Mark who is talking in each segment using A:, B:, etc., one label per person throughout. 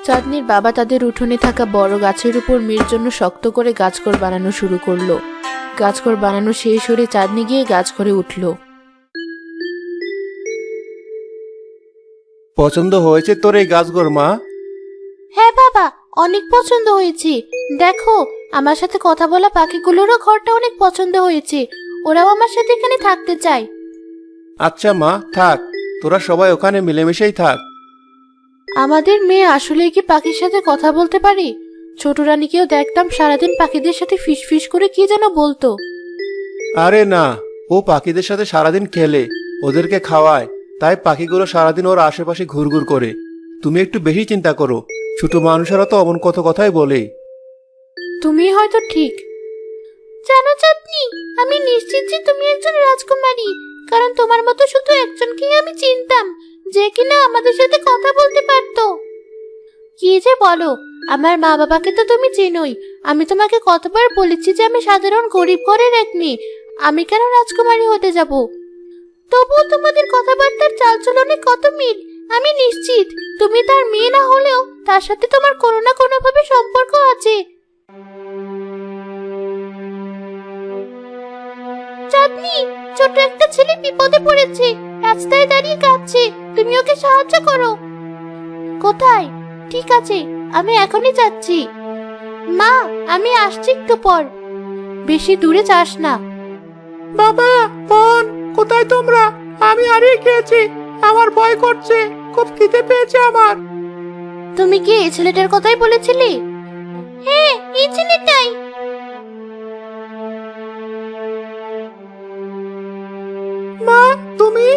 A: চাঁদনির বাবা তাদের উঠোনে থাকা বড় গাছের উপর মেয়ের জন্য শক্ত করে গাছঘর বানানো শুরু করলো। গাছঘর বানানো শেষ হলে চাঁদনি গিয়ে গাছঘরে উঠল।
B: পছন্দ হয়েছে তোর এই গাছঘর মা?
A: হ্যাঁ বাবা, অনেক পছন্দ হয়েছে। দেখো, আমার সাথে কথা বলা পাখিগুলোরও ঘরটা অনেক পছন্দ হয়েছে। ওরাও আমার সাথে এখানে থাকতে চায়।
B: আচ্ছা মা, থাক, তোরা সবাই ওখানে মিলেমিশেই থাক।
A: আমাদের মেয়ে আসলে কি পাখির সাথে কথা বলতে পারে? ছোট রানীকেও দেখতাম সারাদিন পাখিদের সাথে ফিস করে কি যেন বলতো।
B: আরে না, ও পাখিদের সাথে সারাদিন খেলে, ওদেরকে খাওয়ায়, তাই পাখিগুলো সারাদিন ওর আশেপাশে ঘুরঘুর করে। তুমি একটু বেশি চিন্তা করো, ছোট মানুষেরা তো অমন কত কথাই বলে।
A: তুমি হয়তো ঠিক। জানো চাঁদনি, আমি নিশ্চিত যে তুমি একজন রাজকুমারী, কারণ তোমার মতো শুধু একজনকেই আমি চিনতাম, যে কিনা আমাদের সাথে কথা বলতে পারতো। কি যে বলো, আমার মা বাবাকে তো তুমি চেনোই। আমি তোমাকে কতবার বলেছি যে আমি সাধারণ গরিব ঘরের এক মেয়ে, আমি কেন রাজকুমারী হতে যাব? তবুও তোমাদের কথাবার্তার চালচলনে কত মিল। আমি নিশ্চিত তুমি তার মেয়ে না হলেও তার সাথে তোমার কোনো না কোনোভাবে সম্পর্ক আছে। চাঁদনি, ছোট একটা ছেলে বিপদে পড়েছে, রাস্তায় দাঁড়িয়ে কাঁদছে। তুমি ওকে সাহায্য করো। কোথায়? ঠিক আছে, আমি এখনই যাচ্ছি। মা, আমি আসছি একটু পর। বেশি দূরে যাস না।
B: বাবা, বোন, কোথায় তোমরা? আমি হারিয়ে গিয়েছি, আমার ভয় করছে, খুব খিদে পেয়েছে আমার।
A: তুমি কি এই ছেলেটার কথাই বলেছিলে? হ্যাঁ, এই ছেলেটাই।
B: মা, তুমি?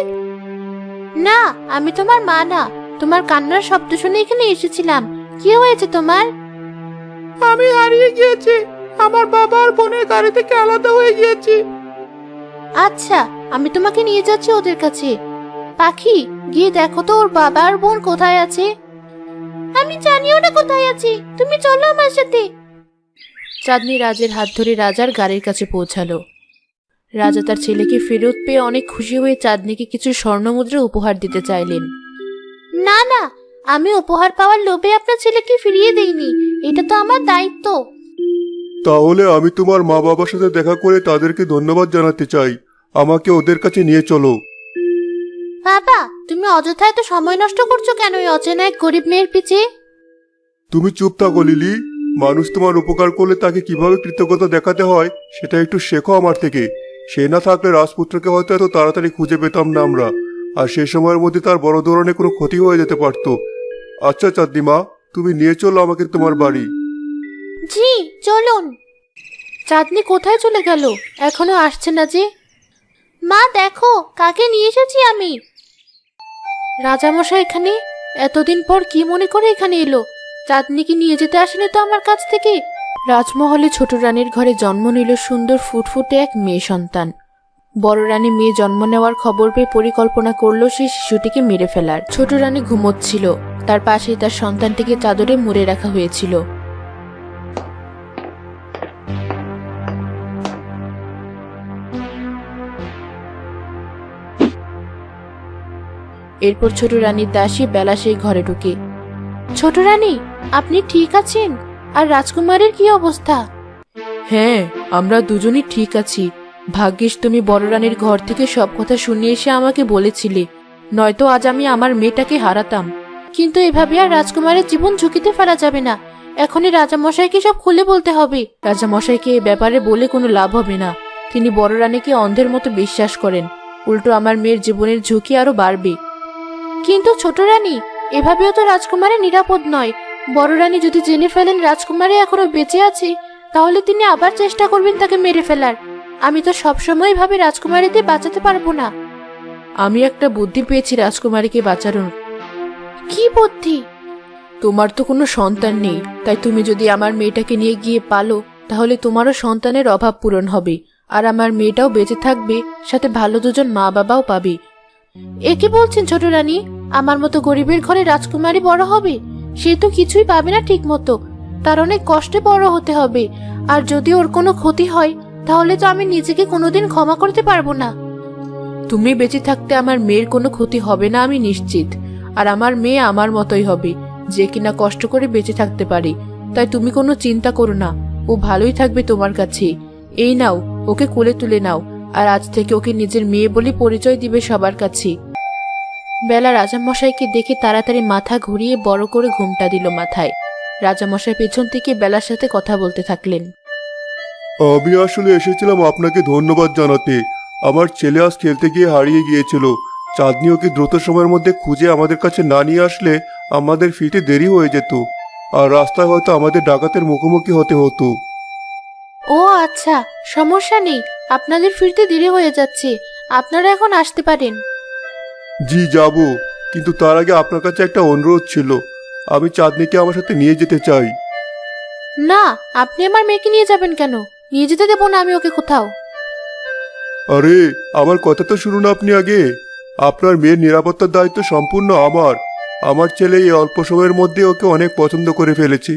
A: না, আমি তোমার মা না। তোমার কান্নার শব্দ শুনে এখানে এসেছিলাম। কি হয়েছে তোমার?
B: আমি হারিয়ে গিয়েছি, আমার বাবা আর বোনের গাড়ি থেকে আলাদা হয়ে গিয়েছি।
A: আচ্ছা, আমি তোমাকে নিয়ে যাচ্ছি ওদের কাছে। পাখি, গিয়ে দেখো তো ওর বাবা আর বোন কোথায় আছে। আমি জানি ওরা কোথায় আছে, তুমি চলো আমার সাথে। চাঁদনি রাজের হাত ধরে রাজার গাড়ির কাছে পৌঁছালো। রাজা তার ছেলেকে ফেরত পেয়ে অনেক খুশি হয়ে চাঁদনিকে কিছু স্বর্ণমুদ্রা উপহার দিতে চাইলেন। না না, আমি উপহার পাওয়ার লোভে আপনার ছেলেকে ফিরিয়ে দেইনি, এটা তো আমার দায়িত্ব।
B: তাহলে আমি তোমার মা বাবার সাথে দেখা করে তাদেরকে ধন্যবাদ জানাতে চাই। আমাকে ওদের কাছে নিয়ে চলো।
A: বাবা, তুমি অযথা এত সময় নষ্ট করছো কেন এই অচেনা এক গরিব মেয়ের পিছে?
B: তুমি চুপ থাকো লিলি। মানুষ তোমার উপকার করলে তাকে কিভাবে কৃতজ্ঞতা দেখাতে হয় সেটা একটু শেখো আমার থেকে। সে না থাকলে রাজপুত্রকে হয়তো এত তাড়াতাড়ি খুঁজে পেতাম না আমরা, আর সে সময়ের মধ্যে তার বড় ধরনের কোনো ক্ষতি হয়ে যেতে পারতো। আচ্ছা চাঁদনিমা, তুমি নিয়ে চলো আমাকে তোমার বাড়ি।
A: জি, চলুন। চাঁদনি কোথায় চলে গেল? এখনো আসছে না যে। মা দেখো, কাকে নিয়ে এসেছি আমি। রাজামশাই এখানে? এতদিন পর কি মনে করে এখানে এলো? চাঁদনিকে নিয়ে যেতে আসেনি তো আমার কাছ থেকে। রাজমহলে ছোট রানীর ঘরে জন্ম নিল সুন্দর ফুটফুটে এক মেয়ে সন্তান। বড় রানী মেয়ে জন্ম নেওয়ার খবর পেয়ে পরিকল্পনা করলো সেই শিশুটিকে মেরে ফেলার। ছোট রানী ঘুমোচ্ছিল, তার পাশেই তার সন্তানটিকে চাদরে মুড়ে রাখা হয়েছিল। এরপর ছোট রানীর দাসী বেলা সেই ঘরে ঢুকে। ছোট রানী, আপনি ঠিক আছেন? আর রাজকুমারের কি অবস্থা? হ্যাঁ, আমরা দুজনই ঠিক আছি। ভাগ্যিস তুমি বড় রানীর ঘর থেকে সব কথা শুনে এসে আমাকে বলেছিলে, নয়তো আজ আমি আমার মেয়েটাকে হারাতাম। কিন্তু এভাবে আর রাজকুমারের জীবন ঝুঁকিতে ফেলা যাবে না। এখনই রাজামশাইকে সব খুলে বলতে হবে। রাজামশাইকে এ ব্যাপারে বলে কোনো লাভ হবে না। তিনি বড় রানীকে অন্ধের মতো বিশ্বাস করেন। উল্টো আমার মেয়ের জীবনের ঝুঁকি আরো বাড়বে। কিন্তু ছোট রানী, এভাবেও তো রাজকুমারী নিরাপদ নয়। বড় রানী যদি জেনে ফেলেন রাজকুমারী এখনো বেঁচে আছে, তাহলে তিনি আবার চেষ্টা করবেন তাকে মেরে ফেলার। আমি তো সবসময় ভাবে রাজকুমারীকে বাঁচাতে পারবো না। আমি একটা বুদ্ধি পেয়েছি রাজকুমারীকে বাঁচানোর। কি বুদ্ধি? তোমার তো কোনো সন্তান নেই, তাই তুমি যদি আমার মেয়েটাকে নিয়ে গিয়ে পালো, তাহলে তোমারও সন্তানের অভাব পূরণ হবে, আর আমার মেয়েটাও বেঁচে থাকবে, সাথে ভালো দুজন মা বাবাও পাবে। এ কি বলছেন ছোট রানী? আমার মতো গরিবের ঘরে রাজকুমারী বড় হবে? সে তো কিছুই পাবে না ঠিক মতো, তার অনেক কষ্টে বড় হতে হবে। আর যদি ওর কোনো ক্ষতি হয়, তাহলে তো আমি নিজেকে কোনোদিন ক্ষমা করতে পারবো না। তুমি বেঁচে থাকতে আমার মেয়ের কোনো ক্ষতি হবে না আমি নিশ্চিত, আর আমার মেয়ে আমার মতোই হবে। যে কিনা কষ্ট করে বেঁচে থাকতে পারে। তাই তুমি কোনো চিন্তা করো না, ও ভালোই থাকবে তোমার কাছে। এই নাও, ওকে কোলে তুলে নাও, আর আজ থেকে ওকে নিজের মেয়ে বলে পরিচয় দিবে সবার কাছে। বেলা রাজামশাইকে দেখে তাড়াতাড়ি মাথা ঘুরিয়ে বড় করে ঘুমটা দিল মাথায়। রাজামশাই পেছন থেকে বেলার সাথে কথা বলতে থাকলেন।
B: আমি আসলে এসেছিলাম আপনাকে ধন্যবাদ জানাতে। আমার ছেলে আজ খেলতে গিয়ে হারিয়ে গিয়েছিল। চাঁদনি ওকে দ্রুত সময়ের মধ্যে খুঁজে আমাদের কাছে না নিয়ে আসলে আমাদের ফিরতে দেরি হয়ে যেত, আর রাস্তায় হয়তো আমাদের ডাকাতের মুখোমুখি হতে হতো।
A: ও আচ্ছা, সমস্যা নেই, আপনাদের ফিরতে দেরি হয়ে যাচ্ছে, আপনারা এখন আসতে পারেন।
B: জি যাব, কিন্তু তার আগে আপনার কাছে একটা অনুরোধ ছিল। আমি চাঁদনিকে আমার সাথে নিয়ে যেতে চাই।
A: না, আপনি আমার মেয়েকে নিয়ে যাবেন কেন? নিয়ে যেতে দেবো না আমি ওকে কোথাও।
B: আরে আমার কথা তো শুনুন আপনি আগে। আপনার মেয়ের নিরাপত্তার দায়িত্ব সম্পূর্ণ আমার। আমার ছেলে এই অল্প সময়ের মধ্যে ওকে অনেক পছন্দ করে ফেলেছে,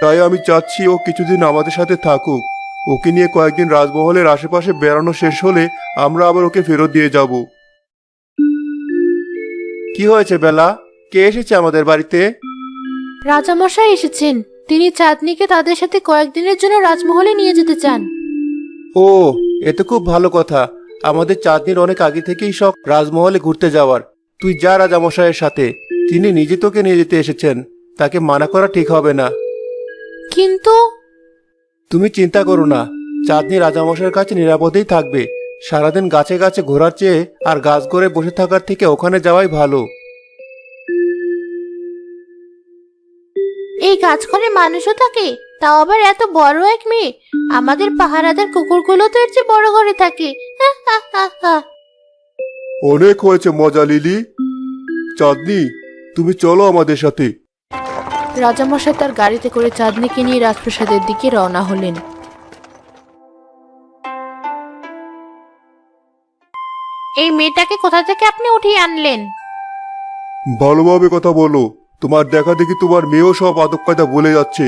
B: তাই আমি চাচ্ছি ও কিছুদিন আমাদের সাথে থাকুক। ওকে নিয়ে কয়েকদিন রাজমহলের আশেপাশে বেড়ানো শেষ হলে আমরা আবার ওকে ফেরত দিয়ে যাব। কি হয়েছে বেলা? কে এসেছে আমাদের বাড়িতে?
A: রাজামশাই এসেছেন, তিনি চাঁদনিকে তাদের সাথে কয়েকদিনের জন্য রাজমহলে নিয়ে যেতে চান।
B: ও, এ তো খুব ভালো কথা। আমাদের চাঁদনির অনেক আগে থেকেই শখ রাজমহলে ঘুরতে যাওয়ার। তুই যা রাজামশাইয়ের সাথে, তিনি নিজে তোকে নিয়ে যেতে এসেছেন, তাকে মানা করা ঠিক হবে না।
A: কিন্তু
B: তুমি চিন্তা করো না, চাঁদনি রাজামশাইয়ের কাছে নিরাপদেই থাকবে। সারাদিন গাছে গাছে ঘোরার চেয়ে আর গাছ গড়ে বসে থাকার থেকে ওখানে যাওয়াই ভালো।
A: এই গাছ করে মানুষও থাকে, তাও আবার এত বড় এক মেয়ে। আমাদের পাহারাদার কুকুরগুলো তো এর চেয়ে বড় ঘরে থাকে। হা, হা, হা, হা।
B: অনেক হয়েছে মজা লিলি। চাঁদনি, তুমি চলো আমাদের সাথে।
A: রাজামশাই তার গাড়িতে করে চাঁদনিকে নিয়ে রাজপ্রাসাদের দিকে রওনা হলেন। এই মেয়েটাকে কোথা থেকে আপনি উঠিয়ে আনলেন?
B: ভালোভাবে কথা বলো। তোমার দেখা দেখি তোমার মেয়েও সব আদব কায়দা বলে যাচ্ছে।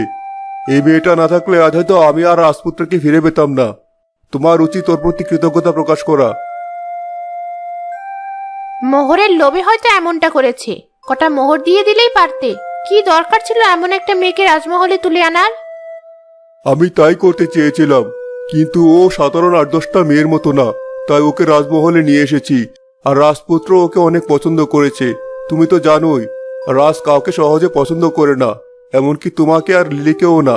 B: এই মেয়েটা না থাকলে আজ হয়তো আমি আর রাজপুত্রকে ফিরে পেতাম না। তোমার উচিত ওর প্রতি কৃতজ্ঞতা প্রকাশ করা।
A: মোহরের লোভে হয়তো এমনটা করেছে। কটা মোহর দিয়ে দিলেই পারতে। কি দরকার ছিল এমন একটা মেয়েকে রাজমহলে তুলে আনার?
B: আমি তাই করতে চেয়েছিলাম, কিন্তু ও সাধারণ 8-10টা মেয়ের মতো না, তাই ওকে রাজমহলে নিয়ে এসেছি। আর রাজপুত্র ওকে অনেক পছন্দ করেছে। তুমি তো জানোই, রাজ কাউকে সহজে পছন্দ করে না, এমনকি তোমাকে আর লিলিকেও না।